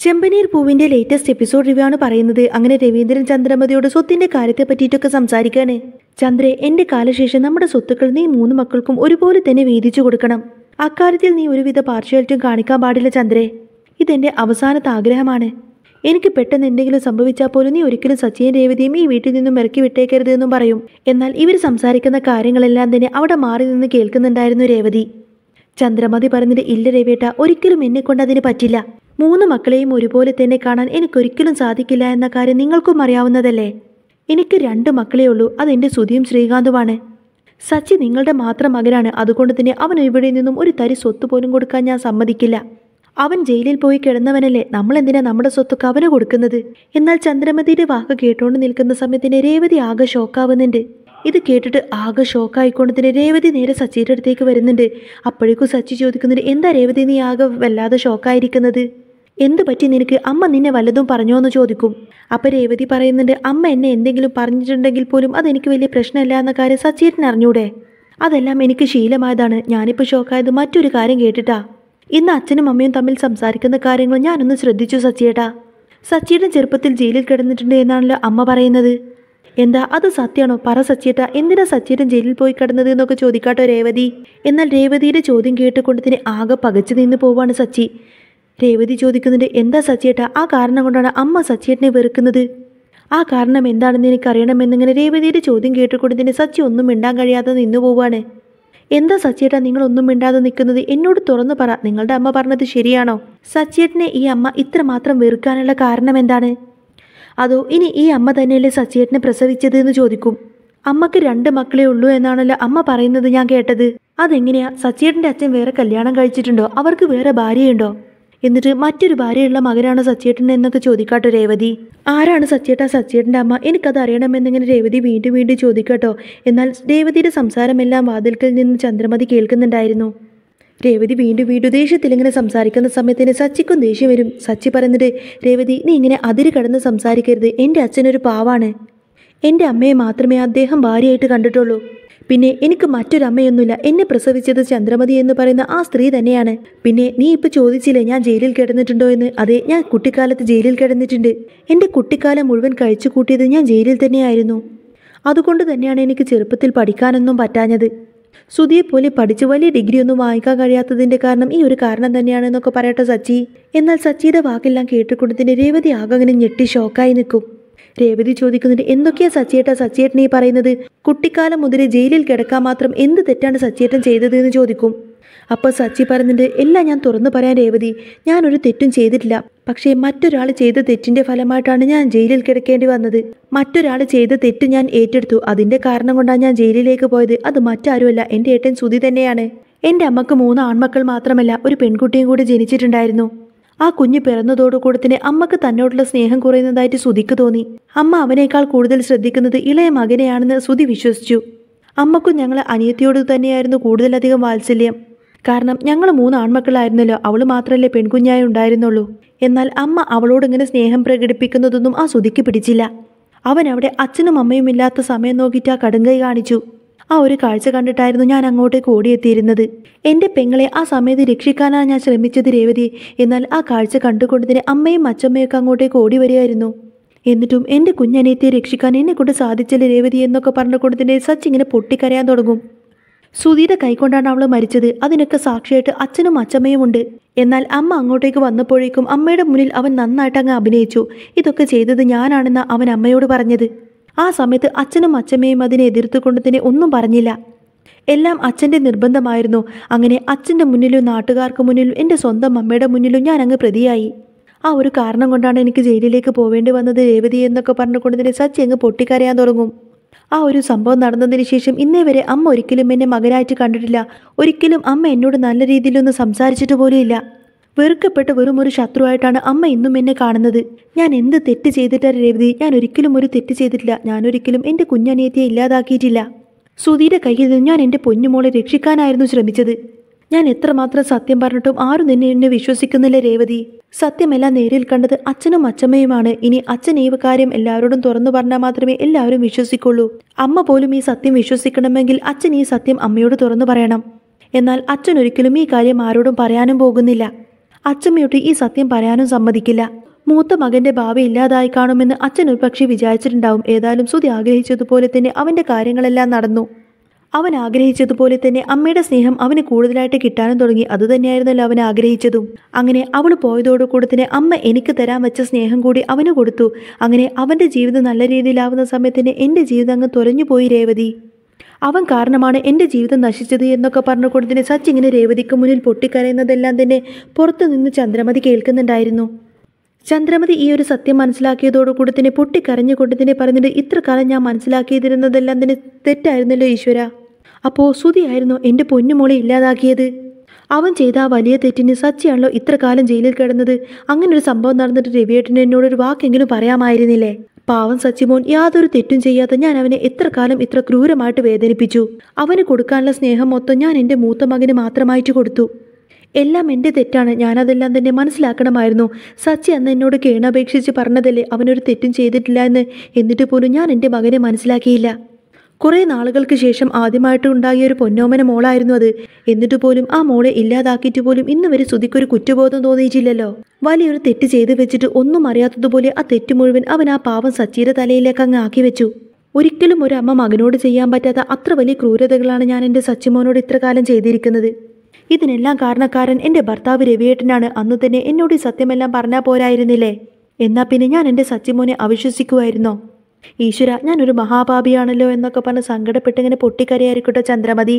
ചെമ്പനീർ പൂവിന്റെ latest episode review ആണ് പറയുന്നത്. അങ്ങനെ രവീന്ദ്രൻ ചന്ദ്രമതിയോട് സ്വത്തിന്റെ കാര്യത്തെ പറ്റിയിട്ടൊക്കെ സംസാരിക്കാണ്. ചന്ദ്രേ, എന്റെ കാലശേഷം നമ്മുടെ സ്വത്തുക്കൾ നീ 3 മക്കൾക്കും ഒരുപോലെ തന്നെ വീതിച്ചു കൊടുക്കണം. അക്കാര്യത്തിൽ നീ ഒരുവിധ പാർഷ്യാലിറ്റിയും കാണിക്കാൻ പാടില്ല ചന്ദ്രേ. ഇതെന്റെ അവസാനത്തെ ആഗ്രഹമാണ്. എനിക്ക് പെട്ടെന്ന് എന്തെങ്കിലും സംഭവിച്ചാൽ പോലും നീ ഒരിക്കലും സച്ചിയും രേവതിയും ഈ വീട്ടിൽ നിന്നും ഇറക്കി വിട്ടേക്കരുത് എന്നും പറയും. എന്നാൽ ഇവർ സംസാരിക്കുന്ന കാര്യങ്ങളെല്ലാം തന്നെ അവിടെ മാറി നിന്ന് കേൾക്കുന്നുണ്ടായിരുന്നു രേവതി. ചന്ദ്രമതി പറഞ്ഞിട്ട്, ഇല്ല രേവേട്ട, ഒരിക്കലും എന്നെ കൊണ്ട് അതിന് പറ്റില്ല. 3 മക്കളെയും ഒരുപോലെ തന്നെ കാണാൻ എനിക്കൊരിക്കലും സാധിക്കില്ല എന്ന കാര്യം നിങ്ങൾക്കും അറിയാവുന്നതല്ലേ. എനിക്ക് 2 മക്കളേ ഉള്ളൂ. അതെന്റെ സുധിയും ശ്രീകാന്തുമാണ്. സച്ചി നിങ്ങളുടെ മാത്രം മകനാണ്. അതുകൊണ്ട് തന്നെ അവൻ ഇവിടെ നിന്നും ഒരു തരി സ്വത്ത് പോലും കൊടുക്കാൻ ഞാൻ സമ്മതിക്കില്ല. അവൻ ജയിലിൽ പോയി കിടന്നവനല്ലേ, നമ്മളെന്തിനാ നമ്മുടെ സ്വത്തൊക്കെ അവന് കൊടുക്കുന്നത്? എന്നാൽ ചന്ദ്രമതിയുടെ വാക്ക് കേട്ടുകൊണ്ട് നിൽക്കുന്ന സമയത്തിന് രേവതി ആകെ ഷോക്കാവുന്നുണ്ട്. ഇത് കേട്ടിട്ട് ആകെ ഷോക്കായിക്കൊണ്ട് തന്നെ രേവതി നേരെ സച്ചിയുടെ അടുത്തേക്ക് വരുന്നുണ്ട്. അപ്പോഴേക്കും സച്ചി ചോദിക്കുന്നുണ്ട്, എന്താ രേവതി നീ ആകെ വല്ലാതെ ഷോക്കായിരിക്കുന്നത്? എന്ത് പറ്റി നിനക്ക്? അമ്മ നിന്നെ വല്ലതും പറഞ്ഞോ എന്ന് ചോദിക്കും. അപ്പം രേവതി പറയുന്നുണ്ട്, അമ്മ എന്നെ എന്തെങ്കിലും പറഞ്ഞിട്ടുണ്ടെങ്കിൽ പോലും അതെനിക്ക് വലിയ പ്രശ്നമല്ല എന്ന കാര്യം സച്ചിയേട്ടന് അറിഞ്ഞൂടെ? അതെല്ലാം എനിക്ക് ശീലമായതാണ്. ഞാനിപ്പോൾ ഷോക്കായത് മറ്റൊരു കാര്യം കേട്ടിട്ടാ. ഇന്ന് അച്ഛനും അമ്മയും തമ്മിൽ സംസാരിക്കുന്ന കാര്യങ്ങൾ ഞാനൊന്ന് ശ്രദ്ധിച്ചു സച്ചിയേട്ടാ. സച്ചിയുടെ ചെറുപ്പത്തിൽ ജയിലിൽ കിടന്നിട്ടുണ്ട് എന്നാണല്ലോ അമ്മ പറയുന്നത്. എന്താ അത് സത്യമാണോ? പറ സച്ചിയേട്ടാ, എന്തിനാ സച്ചിയേട്ടൻ ജയിലിൽ പോയി കിടന്നത് എന്നൊക്കെ ചോദിക്കാട്ടോ രേവതി. എന്നാൽ രേവതിയുടെ ചോദ്യം കേട്ടുകൊണ്ട് തന്നെ ആകെ പകച്ചു നിന്ന് പോവാണ് സച്ചി. രേവതി ചോദിക്കുന്നുണ്ട്, എന്താ സച്ചിയേട്ടാ, ആ കാരണം കൊണ്ടാണ് അമ്മ സച്ചിയേട്ടനെ വെറുക്കുന്നത്? ആ കാരണം എന്താണെന്ന് എനിക്കറിയണമെന്നിങ്ങനെ രേവതിയുടെ ചോദ്യം കേട്ടുകൊണ്ട് തന്നെ സച്ചി ഒന്നും മിണ്ടാൻ കഴിയാതെ നിന്നു പോവാണ്. എന്താ സച്ചിയേട്ടാ നിങ്ങളൊന്നും മിണ്ടാതെ നിൽക്കുന്നത്? എന്നോട് തുറന്നു പറ, നിങ്ങളുടെ അമ്മ പറഞ്ഞത് ശരിയാണോ? സച്ചിയേട്ടനെ ഈ അമ്മ ഇത്രമാത്രം വെറുക്കാനുള്ള കാരണം എന്താണ്? അതോ ഇനി ഈ അമ്മ തന്നെയല്ലേ സച്ചിയേട്ടനെ പ്രസവിച്ചത് എന്ന് ചോദിക്കും. അമ്മക്ക് 2 മക്കളേ ഉള്ളൂ എന്നാണല്ലോ അമ്മ പറയുന്നത് ഞാൻ കേട്ടത്. അതെങ്ങനെയാ? സച്ചിയേട്ടൻ്റെ അച്ഛൻ വേറെ കല്യാണം കഴിച്ചിട്ടുണ്ടോ? അവർക്ക് വേറെ ഭാര്യയുണ്ടോ? എന്നിട്ട് മറ്റൊരു ഭാര്യയുള്ള മകനാണ് സച്ചിയേട്ടൻ എന്നൊക്കെ ചോദിക്കാട്ടോ രേവതി. ആരാണ് സച്ചിയേട്ടാ സച്ചിയേട്ടൻ്റെ അമ്മ? എനിക്കത് അറിയണമെന്നിങ്ങനെ രേവതി വീണ്ടും വീണ്ടും ചോദിക്കാട്ടോ. എന്നാൽ രേവതിയുടെ സംസാരമെല്ലാം വാതിൽക്കൽ നിന്ന് ചന്ദ്രമതി കേൾക്കുന്നുണ്ടായിരുന്നു. രേവതി വീണ്ടും വീണ്ടും ദേഷ്യത്തിൽ ഇങ്ങനെ സംസാരിക്കുന്ന സമയത്തിന് സച്ചിക്കും ദേഷ്യം വരും. സച്ചി പറയുന്നത്, രേവതി നീ ഇങ്ങനെ അതിര് കടന്ന് സംസാരിക്കരുത്. എൻ്റെ അച്ഛനൊരു പാവാണ്. എൻ്റെ അമ്മയെ മാത്രമേ അദ്ദേഹം ഭാര്യയായിട്ട് കണ്ടിട്ടുള്ളൂ. പിന്നെ എനിക്ക് മറ്റൊരമ്മയൊന്നുമില്ല. എന്നെ പ്രസവിച്ചത് ചന്ദ്രമതി എന്ന് പറയുന്ന ആ സ്ത്രീ തന്നെയാണ്. പിന്നെ നീ ഇപ്പോൾ ചോദിച്ചില്ലേ ഞാൻ ജയിലിൽ കിടന്നിട്ടുണ്ടോ എന്ന്? അതെ, ഞാൻ കുട്ടിക്കാലത്ത് ജയിലിൽ കിടന്നിട്ടുണ്ട്. എൻ്റെ കുട്ടിക്കാലം മുഴുവൻ കഴിച്ചു കൂട്ടിയത് ഞാൻ ജയിലിൽ തന്നെയായിരുന്നു. അതുകൊണ്ട് തന്നെയാണ് എനിക്ക് ചെറുപ്പത്തിൽ പഠിക്കാനൊന്നും പറ്റാഞ്ഞത്. സുധിയെപ്പോലെ പഠിച്ച് വലിയ ഡിഗ്രി ഒന്നും വാങ്ങിക്കാൻ കഴിയാത്തതിൻ്റെ കാരണം ഈ ഒരു കാരണം തന്നെയാണെന്നൊക്കെ പറയട്ടെ സച്ചി. എന്നാൽ സച്ചിയുടെ വാക്കെല്ലാം കേട്ടുകൊണ്ട് തന്നെ രേവതി ആകെ അങ്ങനെ ഞെട്ടി ഷോക്കായി നിൽക്കും. രേവതി ചോദിക്കുന്നുണ്ട്, എന്തൊക്കെയാ സച്ചിയേട്ടാ സച്ചിയേട്ടൻ ഈ പറയുന്നത്? കുട്ടിക്കാലം മുതൽ ജയിലിൽ കിടക്കാൻ മാത്രം എന്ത് തെറ്റാണ് സച്ചിയേട്ടൻ ചെയ്തത് എന്ന് ചോദിക്കും. അപ്പോൾ സച്ചി പറയുന്നുണ്ട്, എല്ലാം ഞാൻ തുറന്നു പറയാൻ രേവതി, ഞാനൊരു തെറ്റും ചെയ്തിട്ടില്ല. പക്ഷേ മറ്റൊരാൾ ചെയ്ത തെറ്റിൻ്റെ ഫലമായിട്ടാണ് ഞാൻ ജയിലിൽ കിടക്കേണ്ടി വന്നത്. മറ്റൊരാൾ ചെയ്ത തെറ്റ് ഞാൻ ഏറ്റെടുത്തു. അതിൻ്റെ കാരണം കൊണ്ടാണ് ഞാൻ ജയിലിലേക്ക് പോയത്. അത് മറ്റാരുമല്ല, എൻ്റെ ഏട്ടൻ സുധി തന്നെയാണ്. എൻ്റെ അമ്മക്ക് 3 ആൺമക്കൾ മാത്രമല്ല, ഒരു പെൺകുട്ടിയും കൂടി ജനിച്ചിട്ടുണ്ടായിരുന്നു. ആ കുഞ്ഞ് പിറന്നതോടുകൂടി തന്നെ അമ്മക്ക് തന്നോടുള്ള സ്നേഹം കുറയുന്നതായിട്ട് സുധിക്ക് തോന്നി. അമ്മ അവനേക്കാൾ കൂടുതൽ ശ്രദ്ധിക്കുന്നത് ഇളയ മകനെയാണെന്ന് സുധി വിശ്വസിച്ചു. അമ്മക്കും ഞങ്ങളെ അനിയത്തിയോട് തന്നെയായിരുന്നു കൂടുതലധികം വാത്സല്യം. കാരണം ഞങ്ങൾ 3 ആൺമക്കളായിരുന്നല്ലോ, അവൾ മാത്രമല്ലേ പെൺകുഞ്ഞായി ഉണ്ടായിരുന്നുള്ളൂ. എന്നാൽ അമ്മ അവളോട് ഇങ്ങനെ സ്നേഹം പ്രകടിപ്പിക്കുന്നതൊന്നും ആ സുധിക്ക് പിടിച്ചില്ല. അവൻ അവിടെ അച്ഛനും അമ്മയും ഇല്ലാത്ത സമയം നോക്കിയിട്ട് ആ കടുങ്കൈ കാണിച്ചു. ആ ഒരു കാഴ്ച കണ്ടിട്ടായിരുന്നു ഞാൻ അങ്ങോട്ടേക്ക് ഓടിയെത്തിയിരുന്നത്. എൻ്റെ പെങ്ങളെ ആ സമയത്ത് രക്ഷിക്കാനാണ് ഞാൻ ശ്രമിച്ചത് രേവതി. എന്നാൽ ആ കാഴ്ച കണ്ടുകൊണ്ട് തന്നെ അമ്മയും അച്ഛമ്മയൊക്കെ അങ്ങോട്ടേക്ക് ഓടി വരികയായിരുന്നു. എന്നിട്ടും എൻ്റെ കുഞ്ഞനിയത്തിയെ രക്ഷിക്കാൻ എന്നെക്കൊണ്ട് സാധിച്ചില്ല രേവതി എന്നൊക്കെ പറഞ്ഞുകൊണ്ട് തന്നെ സച്ചി ഇങ്ങനെ പൊട്ടിക്കരയാൻ തുടങ്ങും. സുധിയുടെ കൈകൊണ്ടാണ് അവൾ മരിച്ചത്. അതിനൊക്കെ സാക്ഷിയായിട്ട് അച്ഛനും അച്ഛമ്മയും ഉണ്ട്. എന്നാൽ അമ്മ അങ്ങോട്ടേക്ക് വന്നപ്പോഴേക്കും അമ്മയുടെ മുന്നിൽ അവൻ നന്നായിട്ട് അങ്ങ് അഭിനയിച്ചു. ഇതൊക്കെ ചെയ്തത് ഞാനാണെന്ന് അവൻ അമ്മയോട് പറഞ്ഞത്. ആ സമയത്ത് അച്ഛനും അച്ഛമ്മയും അതിനെ എതിർത്തുകൊണ്ട് തന്നെ ഒന്നും പറഞ്ഞില്ല. എല്ലാം അച്ഛൻ്റെ നിർബന്ധമായിരുന്നു. അങ്ങനെ അച്ഛൻ്റെ മുന്നിലും നാട്ടുകാർക്ക് മുന്നിലും എൻ്റെ സ്വന്തം അമ്മയുടെ മുന്നിലും ഞാൻ അങ്ങ് പ്രതിയായി. ആ ഒരു കാരണം കൊണ്ടാണ് എനിക്ക് ജയിലിലേക്ക് പോവേണ്ടി വന്നത് രേവതി എന്നൊക്കെ പറഞ്ഞുകൊണ്ട് തന്നെ സച്ചി അങ്ങ് പൊട്ടിക്കരയാൻ തുടങ്ങും. ആ ഒരു സംഭവം നടന്നതിന് ശേഷം ഇന്നേ വരെ അമ്മ ഒരിക്കലും എന്നെ മകനായിട്ട് കണ്ടിട്ടില്ല. ഒരിക്കലും അമ്മ എന്നോട് നല്ല രീതിയിലൊന്നും സംസാരിച്ചിട്ട് പോലുമില്ല. വെറുക്കപ്പെട്ട വെറും ഒരു ശത്രുവായിട്ടാണ് അമ്മ ഇന്നും എന്നെ കാണുന്നത്. ഞാൻ എന്ത് തെറ്റ് ചെയ്തിട്ടാണ് രേവതി? ഞാൻ ഒരിക്കലും ഒരു തെറ്റ് ചെയ്തിട്ടില്ല. ഞാനൊരിക്കലും എൻ്റെ കുഞ്ഞനിയത്തിയെ ഇല്ലാതാക്കിയിട്ടില്ല. സുധിയുടെ കയ്യിൽ നിന്ന് ഞാൻ എൻ്റെ പൊന്നുമോളെ രക്ഷിക്കാനായിരുന്നു ശ്രമിച്ചത്. ഞാൻ എത്രമാത്രം സത്യം പറഞ്ഞിട്ടും ആരും എന്നെ വിശ്വസിക്കുന്നില്ല രേവതി. സത്യമെല്ലാം നേരിൽ കണ്ടത് അച്ഛനും അച്ഛമ്മയുമാണ്. ഇനി അച്ഛൻ ഈ കാര്യം എല്ലാവരോടും തുറന്നു പറഞ്ഞാൽ മാത്രമേ എല്ലാവരും വിശ്വസിക്കുള്ളൂ. അമ്മ പോലും ഈ സത്യം വിശ്വസിക്കണമെങ്കിൽ അച്ഛൻ ഈ സത്യം അമ്മയോട് തുറന്നു പറയണം. എന്നാൽ അച്ഛൻ ഒരിക്കലും ഈ കാര്യം ആരോടും പറയാനും പോകുന്നില്ല. അച്ചമ്മയോട്ട് ഈ സത്യം പറയാനും സമ്മതിക്കില്ല. മൂത്ത മകന്റെ ഭാവി ഇല്ലാതായി കാണുമെന്ന് അച്ഛൻ ഒരു പക്ഷേ വിചാരിച്ചിട്ടുണ്ടാവും. ഏതായാലും സുധി ആഗ്രഹിച്ചതുപോലെ തന്നെ അവന്റെ കാര്യങ്ങളെല്ലാം നടന്നു. അവൻ ആഗ്രഹിച്ചതുപോലെ തന്നെ അമ്മയുടെ സ്നേഹം അവന് കൂടുതലായിട്ട് കിട്ടാനും തുടങ്ങി. അതുതന്നെയായിരുന്നല്ലോ അവൻ ആഗ്രഹിച്ചതും. അങ്ങനെ അവൾ പോയതോടുകൂടെ തന്നെ അമ്മ എനിക്ക് തരാൻ വെച്ച സ്നേഹം കൂടി അവന് കൊടുത്തു. അങ്ങനെ അവന്റെ ജീവിതം നല്ല രീതിയിലാവുന്ന സമയത്തിന് എൻ്റെ ജീവിതം അങ്ങ് തൊലഞ്ഞു പോയി രേവതി. അവൻ കാരണമാണ് എൻ്റെ ജീവിതം നശിച്ചത് എന്നൊക്കെ പറഞ്ഞുകൊണ്ട് തന്നെ സച്ചി ഇങ്ങനെ രേവതിക്ക് മുന്നിൽ പൊട്ടിക്കരയുന്നതെല്ലാം തന്നെ പുറത്തു നിന്ന് ചന്ദ്രമതി കേൾക്കുന്നുണ്ടായിരുന്നു. ചന്ദ്രമതി ഈ ഒരു സത്യം മനസ്സിലാക്കിയതോടുകൂടി തന്നെ പൊട്ടിക്കരഞ്ഞുകൊണ്ട് തന്നെ പറഞ്ഞിട്ട്, ഇത്ര കാലം ഞാൻ മനസ്സിലാക്കിയതിരുന്നതെല്ലാം തന്നെ തെറ്റായിരുന്നല്ലോ ഈശ്വര. അപ്പോൾ സുധിയായിരുന്നു എൻ്റെ പൊന്നുമോളെ ഇല്ലാതാക്കിയത്. അവൻ ചെയ്ത ആ വലിയ തെറ്റിന് സച്ചിയാണല്ലോ ഇത്ര കാലം ജയിലിൽ കിടന്നത്. അങ്ങനൊരു സംഭവം നടന്നിട്ട് രവിയേട്ടന് എന്നോടൊരു വാക്കെങ്കിലും പറയാമായിരുന്നില്ലേ? പാവം സച്ചിമോൻ യാതൊരു തെറ്റും ചെയ്യാതെ ഞാൻ അവനെ എത്ര കാലം ഇത്ര ക്രൂരമായിട്ട് വേദനിപ്പിച്ചു. അവന് കൊടുക്കാനുള്ള സ്നേഹം മൊത്തം ഞാൻ എൻ്റെ മൂത്ത മകന് മാത്രമായിട്ട് കൊടുത്തു. എല്ലാം എൻ്റെ തെറ്റാണ്. ഞാനതെല്ലാം തന്നെ മനസ്സിലാക്കണമായിരുന്നു. സച്ചി അന്ന് എന്നോട് കേണപേക്ഷിച്ച് പറഞ്ഞതല്ലേ അവനൊരു തെറ്റും ചെയ്തിട്ടില്ല എന്ന്. എന്നിട്ട് പോലും ഞാൻ എൻ്റെ മകനെ മനസ്സിലാക്കിയില്ല. കുറേ നാളുകൾക്ക് ശേഷം ആദ്യമായിട്ട് ഉണ്ടാകിയ ഒരു പൊന്നോമന മോളായിരുന്നു അത്. എന്നിട്ട് പോലും ആ മോളെ ഇല്ലാതാക്കിയിട്ട് പോലും ഇന്ന് വരെ സുധിക്കൊരു കുറ്റബോധം തോന്നിയിട്ടില്ലല്ലോ. വലിയൊരു തെറ്റ് ചെയ്തു വെച്ചിട്ട് ഒന്നും അറിയാത്തതുപോലെ ആ തെറ്റ് മുഴുവൻ അവൻ ആ പാവം സച്ചിയുടെ തലയിലേക്ക് അങ്ങ് ആക്കി വെച്ചു. ഒരിക്കലും ഒരു അമ്മ മകനോട് ചെയ്യാൻ പറ്റാത്ത അത്ര വലിയ ക്രൂരതകളാണ് ഞാൻ എൻ്റെ സച്ചിമോനോട് ഇത്ര കാലം ചെയ്തിരിക്കുന്നത്. ഇതിനെല്ലാം കാരണക്കാരൻ എൻ്റെ ഭർത്താവ് രവിയേട്ടനാണ്. അന്ന് തന്നെ എന്നോട് ഈ സത്യമെല്ലാം പറഞ്ഞാൽ പോരായിരുന്നില്ലേ? എന്നാൽ പിന്നെ ഞാൻ എൻ്റെ സച്ചിമോനെ അവിശ്വസിക്കുമായിരുന്നോ? ഈശ്വര, ഞാനൊരു മഹാപാപിയാണല്ലോ എന്നൊക്കെ പറഞ്ഞ് സങ്കടപ്പെട്ട് ഇങ്ങനെ പൊട്ടിക്കരയായിരിക്കട്ടെ ചന്ദ്രമതി.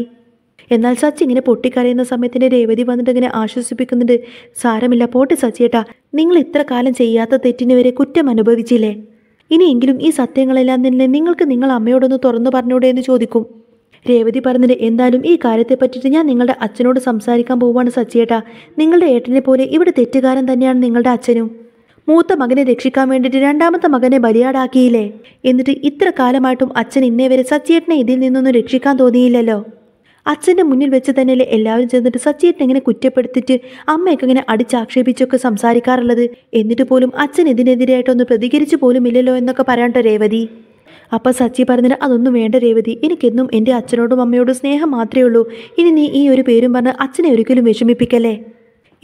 എന്നാൽ സച്ചി ഇങ്ങനെ പൊട്ടിക്കരയുന്ന സമയത്തിന് രേവതി വന്നിട്ട് ഇങ്ങനെ ആശ്വസിപ്പിക്കുന്നുണ്ട്. സാരമില്ല, പോട്ടെ സച്ചിയേട്ടാ, നിങ്ങൾ ഇത്ര കാലം ചെയ്യാത്ത തെറ്റിന് വരെ കുറ്റം അനുഭവിച്ചില്ലേ? ഇനിയെങ്കിലും ഈ സത്യങ്ങളെല്ലാം തന്നെ നിങ്ങൾക്ക് നിങ്ങൾ അമ്മയോടൊന്ന് തുറന്നു പറഞ്ഞൂടെ എന്ന് ചോദിക്കും. രേവതി പറഞ്ഞിട്ട്, എന്തായാലും ഈ കാര്യത്തെ പറ്റിയിട്ട് ഞാൻ നിങ്ങളുടെ അച്ഛനോട് സംസാരിക്കാൻ പോവുകയാണ് സച്ചിയേട്ടാ. നിങ്ങളുടെ ഏട്ടനെ പോലെ ഇവിടെ തെറ്റുകാരൻ തന്നെയാണ് നിങ്ങളുടെ അച്ഛനും. മൂത്ത മകനെ രക്ഷിക്കാൻ വേണ്ടിയിട്ട് രണ്ടാമത്തെ മകനെ ബലിയാടാക്കിയില്ലേ? എന്നിട്ട് ഇത്ര കാലമായിട്ടും അച്ഛൻ ഇന്നേ വരെ സച്ചിയേട്ടനെ ഇതിൽ നിന്നൊന്നും രക്ഷിക്കാൻ തോന്നിയില്ലല്ലോ. അച്ഛൻ്റെ മുന്നിൽ വെച്ച് തന്നെയല്ലേ എല്ലാവരും ചെന്നിട്ട് സച്ചിയേട്ടനെ ഇങ്ങനെ കുറ്റപ്പെടുത്തിയിട്ട് അമ്മയൊക്കെ ഇങ്ങനെ അടിച്ചാക്ഷേപിച്ചൊക്കെ സംസാരിക്കാറുള്ളത്. എന്നിട്ട് പോലും അച്ഛൻ ഇതിനെതിരായിട്ടൊന്നും പ്രതികരിച്ചു പോലും ഇല്ലല്ലോ എന്നൊക്കെ പറയാട്ടോ രേവതി. അപ്പം സച്ചി പറഞ്ഞിട്ട്, അതൊന്നും വേണ്ട രേവതി, എനിക്കെന്നും എൻ്റെ അച്ഛനോടും അമ്മയോടും സ്നേഹം മാത്രമേ ഉള്ളൂ. ഇനി നീ ഈ ഒരു പേരും പറഞ്ഞ് അച്ഛനെ ഒരിക്കലും വിഷമിപ്പിക്കല്ലേ.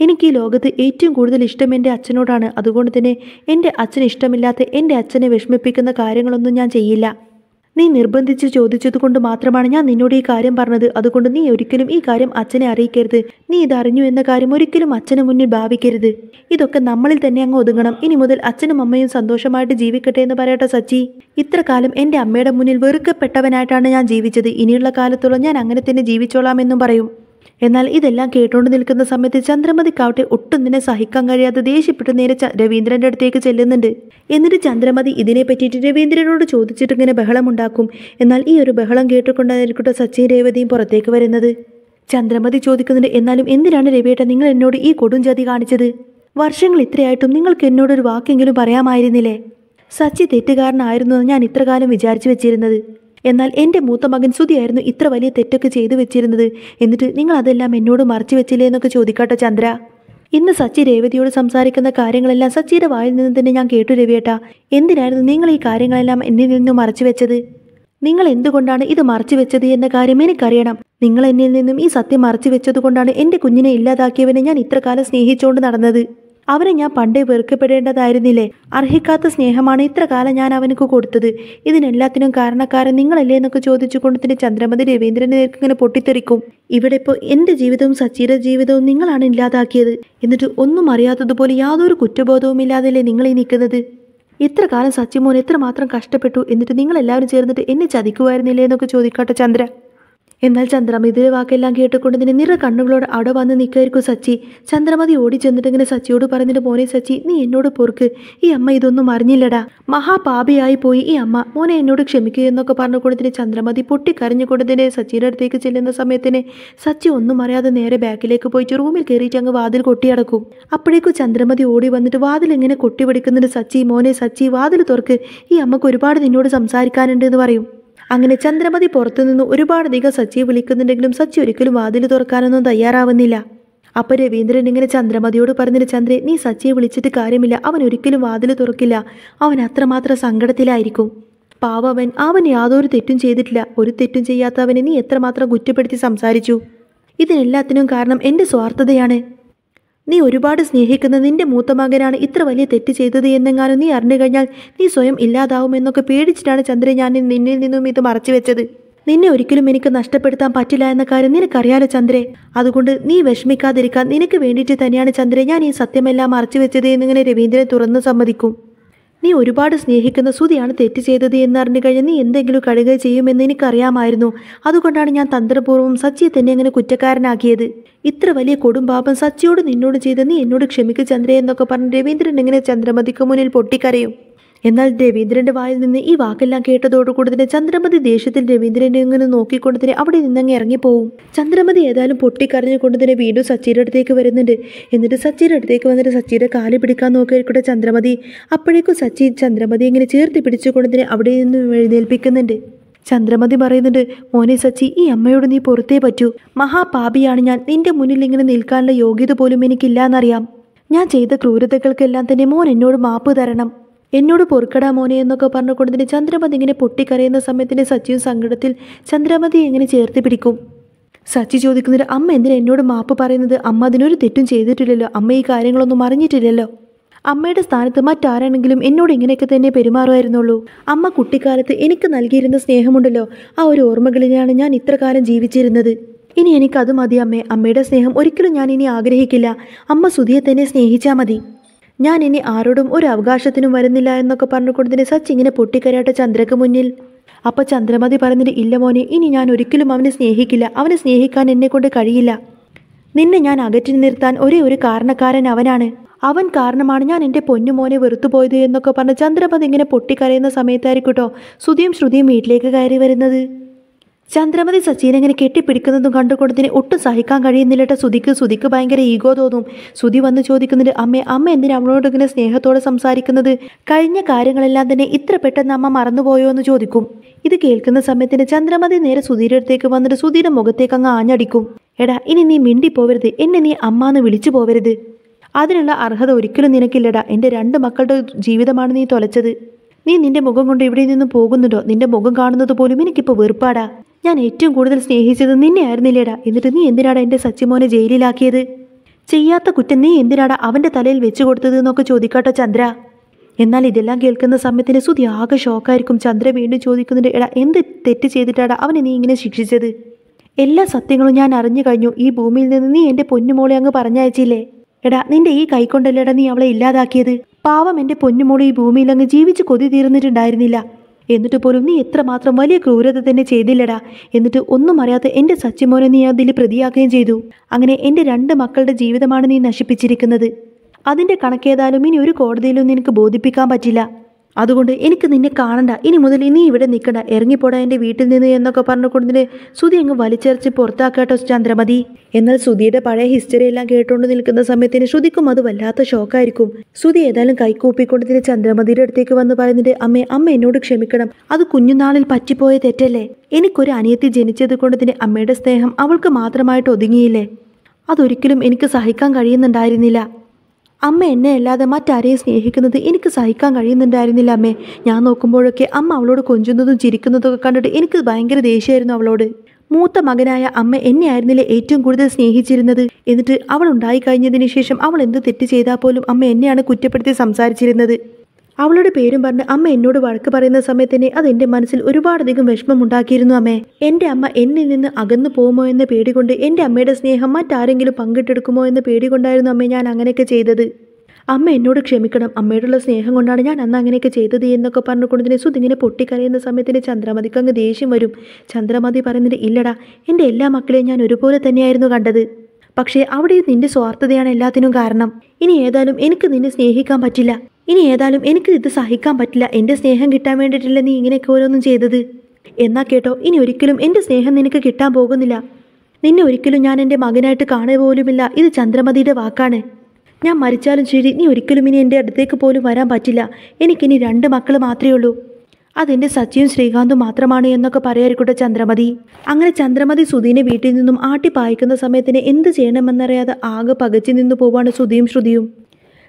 എനിക്ക് ഈ ലോകത്ത് ഏറ്റവും കൂടുതൽ ഇഷ്ടം എൻ്റെ അച്ഛനോടാണ്. അതുകൊണ്ട് തന്നെ എൻ്റെ അച്ഛന് ഇഷ്ടമില്ലാത്ത എൻ്റെ അച്ഛനെ വിഷമിപ്പിക്കുന്ന കാര്യങ്ങളൊന്നും ഞാൻ ചെയ്യില്ല. നീ നിർബന്ധിച്ച് ചോദിച്ചതുകൊണ്ട് മാത്രമാണ് ഞാൻ നിന്നോട് ഈ കാര്യം പറഞ്ഞത്. അതുകൊണ്ട് നീ ഒരിക്കലും ഈ കാര്യം അച്ഛനെ അറിയിക്കരുത്. നീ ഇതറിഞ്ഞു എന്ന കാര്യം ഒരിക്കലും അച്ഛന് മുന്നിൽ ഭാവിക്കരുത്. ഇതൊക്കെ നമ്മളിൽ തന്നെ അങ്ങ് ഒതുങ്ങണം. ഇനി മുതൽ അച്ഛനും അമ്മയും സന്തോഷമായിട്ട് ജീവിക്കട്ടെ എന്ന് പറയട്ടെ സച്ചി. ഇത്ര കാലം എൻ്റെ അമ്മയുടെ മുന്നിൽ വെറുക്കപ്പെട്ടവനായിട്ടാണ് ഞാൻ ജീവിച്ചത്. ഇനിയുള്ള കാലത്തോളം ഞാൻ അങ്ങനെ തന്നെ ജീവിച്ചോളാം എന്നും പറയും. എന്നാൽ ഇതെല്ലാം കേട്ടുകൊണ്ട് നിൽക്കുന്ന സമയത്ത് ചന്ദ്രമതിക്കാവട്ടെ ഒട്ടും തന്നെ സഹിക്കാൻ കഴിയാതെ ദേഷ്യപ്പെട്ട് നേരെ രവീന്ദ്രൻ്റെ അടുത്തേക്ക് ചെല്ലുന്നുണ്ട്. എന്നിട്ട് ചന്ദ്രമതി ഇതിനെ പറ്റിയിട്ട് രവീന്ദ്രനോട് ചോദിച്ചിട്ട് ഇങ്ങനെ ബഹളമുണ്ടാക്കും. എന്നാൽ ഈ ഒരു ബഹളം കേട്ടുകൊണ്ടായിരിക്കട്ടെ സച്ചിയും രേവതിയും പുറത്തേക്ക് വരുന്നത്. ചന്ദ്രമതി ചോദിക്കുന്നുണ്ട്, എന്നാലും എന്തിനാണ് രവിയേട്ട നിങ്ങൾ എന്നോട് ഈ കൊടും ജാതി കാണിച്ചത്? വർഷങ്ങൾ ഇത്രയായിട്ടും നിങ്ങൾക്ക് എന്നോടൊരു വാക്കെങ്കിലും പറയാമായിരുന്നില്ലേ? സച്ചി തെറ്റുകാരനായിരുന്നു ഞാൻ ഇത്ര കാലം വിചാരിച്ചു വെച്ചിരുന്നത്. എന്നാൽ എൻ്റെ മൂത്ത മകൻ സുധിയായിരുന്നു ഇത്ര വലിയ തെറ്റൊക്കെ ചെയ്തു വെച്ചിരുന്നത്. എന്നിട്ട് നിങ്ങൾ അതെല്ലാം എന്നോട് മറച്ചു വെച്ചില്ലേ എന്നൊക്കെ ചോദിക്കാട്ടോ ചന്ദ്ര. ഇന്ന് സച്ചി രേവതിയോട് സംസാരിക്കുന്ന കാര്യങ്ങളെല്ലാം സച്ചിയുടെ വായിൽ നിന്ന് തന്നെ ഞാൻ കേട്ടു രവിയേട്ടാ. എന്തിനായിരുന്നു നിങ്ങൾ ഈ കാര്യങ്ങളെല്ലാം എന്നിൽ നിന്നും മറച്ചു വെച്ചത്? നിങ്ങൾ എന്തുകൊണ്ടാണ് ഇത് മറച്ചു വെച്ചത് എന്ന കാര്യം എനിക്കറിയണം. നിങ്ങൾ എന്നിൽ നിന്നും ഈ സത്യം മറച്ചു വെച്ചതുകൊണ്ടാണ് എൻ്റെ കുഞ്ഞിനെ ഇല്ലാതാക്കിയവനെ ഞാൻ ഇത്ര കാലം സ്നേഹിച്ചുകൊണ്ട് നടന്നത്. അവനെ ഞാൻ പണ്ടേ വെറുക്കപ്പെടേണ്ടതായിരുന്നില്ലേ? അർഹിക്കാത്ത സ്നേഹമാണ് ഇത്ര കാലം ഞാൻ അവനക്ക് കൊടുത്തത്. ഇതിനെല്ലാത്തിനും കാരണക്കാരൻ നിങ്ങളല്ലേ എന്നൊക്കെ ചോദിച്ചുകൊണ്ട് തന്നെ ചന്ദ്രമതി രവീന്ദ്രനെ നേർക്ക് ഇങ്ങനെ പൊട്ടിത്തെറിക്കും. ഇവിടെ ഇപ്പോൾ എൻ്റെ ജീവിതവും സച്ചിയുടെ ജീവിതവും നിങ്ങളാണ് ഇല്ലാതാക്കിയത്. എന്നിട്ട് ഒന്നും അറിയാത്തതുപോലെ യാതൊരു കുറ്റബോധവും ഇല്ലാതല്ലേ നിങ്ങൾ ഈ നിൽക്കുന്നത്. ഇത്ര കാലം സച്ചിമോൻ എത്രമാത്രം കഷ്ടപ്പെട്ടു. എന്നിട്ട് നിങ്ങളെല്ലാവരും ചേർന്നിട്ട് എന്നെ ചതിക്കുമായിരുന്നില്ലേ എന്നൊക്കെ ചോദിക്കാട്ടെ ചന്ദ്ര. എന്നാൽ ചന്ദ്രമതിയുടെ വാക്കെല്ലാം കേട്ടുകൊണ്ട് തന്നെ നിറ കണ്ണുകളോട് അവിടെ വന്ന് നിൽക്കായിരിക്കും സച്ചി. ചന്ദ്രമതി ഓടി ചെന്നിട്ട് ഇങ്ങനെ സച്ചിയോട് പറഞ്ഞിട്ട്, മോനെ സച്ചി, നീ എന്നോട് പൊറുക്ക്. ഈ അമ്മ ഇതൊന്നും അറിഞ്ഞില്ലടാ. മഹാപാപിയായി പോയി ഈ അമ്മ. മോനെ എന്നോട് ക്ഷമിക്കുക എന്നൊക്കെ പറഞ്ഞുകൊണ്ട് തന്നെ ചന്ദ്രമതി പൊട്ടിക്കരഞ്ഞുകൊണ്ട് തന്നെ സച്ചിയുടെ അടുത്തേക്ക് ചെല്ലുന്ന സമയത്തിന് സച്ചി ഒന്നും അറിയാതെ നേരെ ബാക്കിലേക്ക് പോയിട്ട് റൂമിൽ കയറിയിട്ട് അങ്ങ് വാതിൽ കൊട്ടിയടക്കും. അപ്പോഴേക്കും ചന്ദ്രമതി ഓടി വന്നിട്ട് വാതിൽ ഇങ്ങനെ കൊട്ടി പിടിക്കുന്നുണ്ട്. സച്ചി, മോനെ സച്ചി, വാതിൽ തുറക്ക്. ഈ അമ്മക്ക് ഒരുപാട് നിന്നോട് സംസാരിക്കാനുണ്ട് എന്ന് പറയും. അങ്ങനെ ചന്ദ്രമതി പുറത്തുനിന്ന് ഒരുപാടധികം സച്ചിയെ വിളിക്കുന്നുണ്ടെങ്കിലും സച്ചി ഒരിക്കലും വാതിൽ തുറക്കാനൊന്നും തയ്യാറാവുന്നില്ല. അപ്പോൾ രവീന്ദ്രൻ ഇങ്ങനെ ചന്ദ്രമതിയോട് പറഞ്ഞിട്ട്, ചന്ദ്രേ, നീ സച്ചിയെ വിളിച്ചിട്ട് കാര്യമില്ല. അവൻ ഒരിക്കലും വാതിൽ തുറക്കില്ല. അവൻ അത്രമാത്രം സങ്കടത്തിലായിരിക്കും. പാവവൻ, അവൻ യാതൊരു തെറ്റും ചെയ്തിട്ടില്ല. ഒരു തെറ്റും ചെയ്യാത്തവനെ നീ എത്രമാത്രം കുറ്റപ്പെടുത്തി സംസാരിച്ചു. ഇതിനെല്ലാത്തിനും കാരണം എൻ്റെ സ്വാർത്ഥതയാണ്. നീ ഒരുപാട് സ്നേഹിക്കുന്ന നിന്റെ മൂത്ത മകനാണ് ഇത്ര വലിയ തെറ്റ് ചെയ്തത് എന്നെങ്ങാനും നീ അറിഞ്ഞു കഴിഞ്ഞാൽ നീ സ്വയം ഇല്ലാതാവുമെന്നൊക്കെ പേടിച്ചിട്ടാണ് ചന്ദ്ര ഞാൻ നിന്നിൽ നിന്നും ഇത് മറച്ചു വെച്ചത്. നിന്നെ ഒരിക്കലും എനിക്ക് നഷ്ടപ്പെടുത്താൻ പറ്റില്ല എന്ന കാര്യം നിനക്കറിയാലോ ചന്ദ്രേ. അതുകൊണ്ട് നീ വിഷമിക്കാതിരിക്കാൻ നിനക്ക് വേണ്ടിയിട്ട് തന്നെയാണ് ചന്ദ്രേ ഞാൻ ഈ സത്യമെല്ലാം മറച്ചു വെച്ചത് എന്നിങ്ങനെ രവീന്ദ്രൻ തുറന്നു സമ്മതിക്കും. നീ ഒരുപാട് സ്നേഹിക്കുന്ന സുധിയാണ് തെറ്റ് ചെയ്തത് എന്നറിഞ്ഞു കഴിഞ്ഞാൽ നീ എന്തെങ്കിലും കഴുക ചെയ്യുമെന്ന് എനിക്കറിയാമായിരുന്നു. അതുകൊണ്ടാണ് ഞാൻ തന്ത്രപൂർവ്വം സച്ചിയെ തന്നെ അങ്ങനെ കുറ്റക്കാരനാക്കിയത്. ഇത്ര വലിയ കൊടുംപാപം സച്ചിയോട് നിന്നോട് ചെയ്ത് നീ എന്നോട് ക്ഷമിക്കുക ചന്ദ്ര എന്നൊക്കെ പറഞ്ഞ് രവീന്ദ്രൻ എങ്ങനെ ചന്ദ്രമതിക്ക് മുന്നിൽ പൊട്ടിക്കരയും. എന്നാൽ രവീന്ദ്രന്റെ വായിൽ നിന്ന് ഈ വാക്കെല്ലാം കേട്ടതോടുകൂടി തന്നെ ചന്ദ്രമതി ദേഷ്യത്തിൽ രവീന്ദ്രനെ ഇങ്ങനെ നോക്കിക്കൊണ്ട് തന്നെ അവിടെ നിന്നങ്ങ് ഇറങ്ങിപ്പോവും. ചന്ദ്രമതി ഏതായാലും പൊട്ടിക്കരഞ്ഞുകൊണ്ട് തന്നെ വീണ്ടും സച്ചിയുടെ അടുത്തേക്ക് വരുന്നുണ്ട്. എന്നിട്ട് സച്ചിയുടെ അടുത്തേക്ക് വന്നിട്ട് സച്ചിയുടെ കാല് പിടിക്കാൻ നോക്കിയായിരിക്കട്ടെ ചന്ദ്രമതി. അപ്പോഴേക്കും സച്ചി ചന്ദ്രമതി ഇങ്ങനെ ചേർത്ത് പിടിച്ചുകൊണ്ട് തന്നെ അവിടെ നിന്ന് എഴുന്നേൽപ്പിക്കുന്നുണ്ട്. ചന്ദ്രമതി പറയുന്നുണ്ട്, മോനെ സച്ചി, ഈ അമ്മയോട് നീ പുറത്തേ പറ്റൂ. മഹാപാപിയാണ് ഞാൻ. നിന്റെ മുന്നിൽ ഇങ്ങനെ നിൽക്കാനുള്ള യോഗ്യത പോലും എനിക്കില്ലാന്നറിയാം. ഞാൻ ചെയ്ത ക്രൂരതകൾക്കെല്ലാം തന്നെ മോൻ എന്നോട് മാപ്പ് തരണം. എന്നോട് പൊറുക്കടാ മോനെ എന്നൊക്കെ പറഞ്ഞുകൊണ്ട് തന്നെ ചന്ദ്രമതി ഇങ്ങനെ പൊട്ടിക്കരയുന്ന സമയത്തിന് സച്ചിയും സങ്കടത്തിൽ ചന്ദ്രമതി എങ്ങനെ ചേർത്ത് പിടിക്കും. സച്ചി ചോദിക്കുന്നത്, അമ്മ എന്തിനാ എന്നോട് മാപ്പ് പറയുന്നത്? അമ്മ അതിനൊരു തെറ്റും ചെയ്തിട്ടില്ലല്ലോ. അമ്മ ഈ കാര്യങ്ങളൊന്നും അറിഞ്ഞിട്ടില്ലല്ലോ. അമ്മയുടെ സ്ഥാനത്ത് മറ്റാരാണെങ്കിലും എന്നോട് ഇങ്ങനെയൊക്കെ തന്നെ പെരുമാറുമായിരുന്നുള്ളൂ. അമ്മ കുട്ടിക്കാലത്ത് എനിക്ക് നൽകിയിരുന്ന സ്നേഹമുണ്ടല്ലോ, ആ ഒരു ഓർമ്മകളിലാണ് ഞാൻ ഇത്ര കാലം ജീവിച്ചിരുന്നത്. ഇനി എനിക്കത് മതി അമ്മേ. അമ്മയുടെ സ്നേഹം ഒരിക്കലും ഞാൻ ഇനി ആഗ്രഹിക്കില്ല. അമ്മ സുധിയെ തന്നെ സ്നേഹിച്ചാൽ മതി. ഞാൻ ഇനി ആരോടും ഒരു അവകാശത്തിനും വരുന്നില്ല എന്നൊക്കെ പറഞ്ഞുകൊണ്ട് തന്നെ സച്ചി ഇങ്ങനെ പൊട്ടിക്കരയാട്ടെ ചന്ദ്രക്ക് മുന്നിൽ. അപ്പോൾ ചന്ദ്രമതി പറഞ്ഞിട്ട്, ഇല്ല മോനെ, ഇനി ഞാൻ ഒരിക്കലും അവനെ സ്നേഹിക്കില്ല. അവനെ സ്നേഹിക്കാൻ എന്നെ കൊണ്ട് കഴിയില്ല. നിന്നെ ഞാൻ അകറ്റി നിർത്താൻ ഒരേ ഒരു കാരണക്കാരൻ അവനാണ്. അവൻ കാരണമാണ് ഞാൻ എൻ്റെ പൊന്നുമോനെ വെറുത്തുപോയത് എന്നൊക്കെ പറഞ്ഞ് ചന്ദ്രമതി ഇങ്ങനെ പൊട്ടിക്കരയുന്ന സമയത്തായിരിക്കട്ടോ സുധിയും ശ്രുതിയും വീട്ടിലേക്ക് കയറി വരുന്നത്. ചന്ദ്രമതി സച്ചിനെ ഇങ്ങനെ കെട്ടിപ്പിടിക്കുന്നതും കണ്ടുകൊണ്ടതിന് ഒട്ടും സഹിക്കാൻ കഴിയുന്നില്ലട്ടോ സുധിക്ക് ഭയങ്കര ഈഗോ തോന്നും. സുധി വന്ന് ചോദിക്കുന്നുണ്ട്, അമ്മ എന്തിനാ അവളോട് ഇങ്ങനെ സ്നേഹത്തോടെ സംസാരിക്കുന്നത്? കഴിഞ്ഞ കാര്യങ്ങളെല്ലാം തന്നെ ഇത്ര പെട്ടെന്ന് അമ്മ മറന്നുപോയോ എന്ന് ചോദിക്കും. ഇത് കേൾക്കുന്ന സമയത്തിന് ചന്ദ്രമതി നേരെ സുധീരുടെ അടുത്തേക്ക് വന്നിട്ട് സുധിയുടെ മുഖത്തേക്ക് അങ്ങ് ആഞ്ഞടിക്കും. എടാ, ഇനി നീ മിണ്ടിപ്പോവരുത്. എന്നെ നീ അമ്മ എന്ന് വിളിച്ചു പോവരുത്. അതിനുള്ള അർഹത ഒരിക്കലും നിനക്കില്ലടാ. എൻ്റെ 2 മക്കളുടെ ജീവിതമാണ് നീ തൊലച്ചത്. നീ നിന്റെ മുഖം കൊണ്ട് ഇവിടെ നിന്ന് പോകുന്നുണ്ടോ? നിന്റെ മുഖം കാണുന്നത് പോലും എനിക്കിപ്പോൾ വെറുപ്പാടാ. ഞാൻ ഏറ്റവും കൂടുതൽ സ്നേഹിച്ചത് നിന്നെ ആയിരുന്നില്ലേടാ. എന്നിട്ട് നീ എന്തിനാടാ എൻ്റെ സച്ചിമോനെ ജയിലിലാക്കിയത്? ചെയ്യാത്ത കുറ്റം നീ എന്തിനാടാ അവൻ്റെ തലയിൽ വെച്ചു കൊടുത്തത് എന്നൊക്കെ ചോദിക്കാട്ടോ ചന്ദ്ര. എന്നാൽ ഇതെല്ലാം കേൾക്കുന്ന സമയത്തിന് സുധി ആകെ ഷോക്കായിരിക്കും. ചന്ദ്ര വീണ്ടും ചോദിക്കുന്നുണ്ട്, എടാ, എന്ത് തെറ്റ് ചെയ്തിട്ടാടാ അവനെ നീ ഇങ്ങനെ ശിക്ഷിച്ചത്? എല്ലാ സത്യങ്ങളും ഞാൻ അറിഞ്ഞു കഴിഞ്ഞു. ഈ ഭൂമിയിൽ നിന്ന് നീ എൻ്റെ പൊന്നുമോളെ അങ്ങ് പറഞ്ഞയച്ചില്ലേ? എടാ, നിന്റെ ഈ കൈക്കൊണ്ടല്ലേടാ നീ അവളെ ഇല്ലാതാക്കിയത്. പാവം എൻ്റെ പൊന്നുമോളെ ഈ ഭൂമിയിൽ അങ്ങ് ജീവിച്ച് കൊതി തീർന്നിട്ടുണ്ടായിരുന്നില്ല. എന്നിട്ട് പോലും നീ എത്രമാത്രം വലിയ ക്രൂരത തന്നെ ചെയ്തില്ലടാ. എന്നിട്ട് ഒന്നും അറിയാത്ത എൻ്റെ സച്ചിമോനെ നീ അതിൽ പ്രതിയാക്കുകയും ചെയ്തു. അങ്ങനെ എൻ്റെ 2 മക്കളുടെ ജീവിതമാണ് നീ നശിപ്പിച്ചിരിക്കുന്നത്. അതിൻ്റെ കണക്കേതായാലും ഇനി ഒരു കോടതിയിലും നിനക്ക് ബോധിപ്പിക്കാൻ പറ്റില്ല. അതുകൊണ്ട് എനിക്ക് നിന്നെ കാണണ്ട. ഇനി മുതൽ നീ ഇവിടെ നിൽക്കണ്ട. ഇറങ്ങിപ്പോടാ എൻ്റെ വീട്ടിൽ നിന്ന് എന്നൊക്കെ പറഞ്ഞുകൊണ്ടിന് സുധി അങ്ങ് വലിച്ചെറിച്ച് പുറത്താക്കാട്ടോ ചന്ദ്രമതി. എന്നാൽ സുധിയുടെ പഴയ ഹിസ്റ്ററി എല്ലാം കേട്ടുകൊണ്ട് നിൽക്കുന്ന സമയത്തിന് ശ്രുതിക്കും അത് വല്ലാത്ത ഷോക്കായിരിക്കും. സുധി ഏതായാലും കൈകൂപ്പിക്കൊണ്ടതിന് ചന്ദ്രമതിയുടെ അടുത്തേക്ക് വന്ന് പറയുന്നുണ്ട്, അമ്മ എന്നോട് ക്ഷമിക്കണം. അത് കുഞ്ഞുനാളിൽ പറ്റിപ്പോയ തെറ്റല്ലേ. എനിക്കൊരു അനിയത്തി ജനിച്ചത് കൊണ്ട് തന്നെ അമ്മയുടെ സ്നേഹം അവൾക്ക് മാത്രമായിട്ട് ഒതുങ്ങിയില്ലേ. അതൊരിക്കലും എനിക്ക് സഹിക്കാൻ കഴിയുന്നുണ്ടായിരുന്നില്ല. അമ്മ എന്നെ അല്ലാതെ മറ്റാരെയും സ്നേഹിക്കുന്നത് എനിക്ക് സഹിക്കാൻ കഴിയുന്നുണ്ടായിരുന്നില്ല അമ്മേ. ഞാൻ നോക്കുമ്പോഴൊക്കെ അമ്മ അവളോട് കൊഞ്ചുന്നതും ചിരിക്കുന്നതൊക്കെ കണ്ടിട്ട് എനിക്ക് ഭയങ്കര ദേഷ്യമായിരുന്നു അവളോട്. മൂത്ത മകനായ അമ്മ എന്നെ ആയിരുന്നില്ലേ ഏറ്റവും കൂടുതൽ സ്നേഹിച്ചിരുന്നത്. എന്നിട്ട് അവൾ ഉണ്ടായി കഴിഞ്ഞതിന് ശേഷം അവൾ എന്ത് തെറ്റ് ചെയ്താൽ പോലും അമ്മ എന്നെയാണ് കുറ്റപ്പെടുത്തി സംസാരിച്ചിരുന്നത്. അവളുടെ പേരും പറഞ്ഞ് അമ്മ എന്നോട് വഴക്ക് പറയുന്ന സമയത്ത് തന്നെ അതെൻ്റെ മനസ്സിൽ ഒരുപാടധികം വിഷമമുണ്ടാക്കിയിരുന്നു അമ്മേ. എൻ്റെ അമ്മ എന്നിൽ നിന്ന് അകന്നു പോകുമോ എന്ന പേടി കൊണ്ട്, എൻ്റെ അമ്മയുടെ സ്നേഹം മറ്റാരെങ്കിലും പങ്കിട്ടെടുക്കുമോ എന്ന പേടി കൊണ്ടായിരുന്നു അമ്മ ഞാൻ അങ്ങനെയൊക്കെ ചെയ്തത്. അമ്മ എന്നോട് ക്ഷമിക്കണം. അമ്മയോടുള്ള സ്നേഹം കൊണ്ടാണ് ഞാൻ അന്ന് അങ്ങനെയൊക്കെ ചെയ്തത് എന്നൊക്കെ പറഞ്ഞുകൊണ്ടതിനെ സുധിങ്ങനെ പൊട്ടിക്കരയുന്ന സമയത്തിന് ചന്ദ്രമതിക്ക് അങ്ങ് ദേഷ്യം വരും. ചന്ദ്രമതി പറയുന്നത്, ഇല്ലടാ, എൻ്റെ എല്ലാ മക്കളെയും ഞാൻ ഒരുപോലെ തന്നെയായിരുന്നു കണ്ടത്. പക്ഷേ അവിടെ നിന്റെ സ്വാർത്ഥതയാണ് എല്ലാത്തിനും കാരണം. ഇനി ഏതായാലും എനിക്ക് നിന്നെ സ്നേഹിക്കാൻ പറ്റില്ല. ഇനി ഏതായാലും എനിക്ക് ഇത് സഹിക്കാൻ പറ്റില്ല. എൻ്റെ സ്നേഹം കിട്ടാൻ വേണ്ടിയിട്ടില്ല നീ ഇങ്ങനെയൊക്കെ ഓരോന്നും ചെയ്തത്. എന്നാൽ കേട്ടോ, ഇനി ഒരിക്കലും എൻ്റെ സ്നേഹം നിനക്ക് കിട്ടാൻ പോകുന്നില്ല. നിന്നെ ഒരിക്കലും ഞാൻ എൻ്റെ മകനായിട്ട് കാണുക പോലുമില്ല. ഇത് ചന്ദ്രമതിയുടെ വാക്കാണ്. ഞാൻ മരിച്ചാലും ശരി, നീ ഒരിക്കലും ഇനി എൻ്റെ അടുത്തേക്ക് പോലും വരാൻ പറ്റില്ല. എനിക്കിനി 2 മക്കൾ മാത്രമേ ഉള്ളൂ. അതെൻ്റെ സച്ചിയും ശ്രീകാന്തും മാത്രമാണ് എന്നൊക്കെ പറയായിരിക്കട്ടെ ചന്ദ്രമതി. അങ്ങനെ ചന്ദ്രമതി സുധീനെ വീട്ടിൽ നിന്നും ആട്ടി പായിക്കുന്ന സമയത്തിന് എന്ത് ചെയ്യണമെന്നറിയാതെ ആകെ പകച്ചു നിന്നു പോവാണ് സുധിയും ശ്രുതിയും.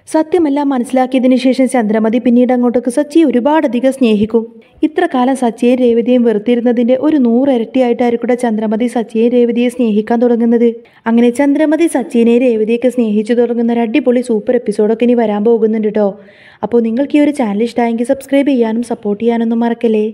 സത്യമെല്ലാം മനസ്സിലാക്കിയതിനു ശേഷം ചന്ദ്രമതി പിന്നീട് അങ്ങോട്ടേക്ക് സച്ചിയെ ഒരുപാടധികം സ്നേഹിക്കും. ഇത്ര കാലം സച്ചിയെയും രേവതിയെയും വെറുത്തിരുന്നതിന്റെ ഒരു 100 ഇരട്ടിയായിട്ടായിരിക്കും ചന്ദ്രമതി സച്ചിയെയും രേവതിയെ സ്നേഹിക്കാൻ തുടങ്ങുന്നത്. അങ്ങനെ ചന്ദ്രമതി സച്ചിനെയും രേവതിയൊക്കെ സ്നേഹിച്ചു തുടങ്ങുന്ന ഒരു അടിപൊളി സൂപ്പർ എപ്പിസോഡൊക്കെ ഇനി വരാൻ പോകുന്നുണ്ട് കേട്ടോ. അപ്പോൾ നിങ്ങൾക്ക് ഈ ഒരു ചാനൽ ഇഷ്ടമായെങ്കിൽ സബ്സ്ക്രൈബ് ചെയ്യാനും സപ്പോർട്ട് ചെയ്യാനൊന്നും മറക്കല്ലേ.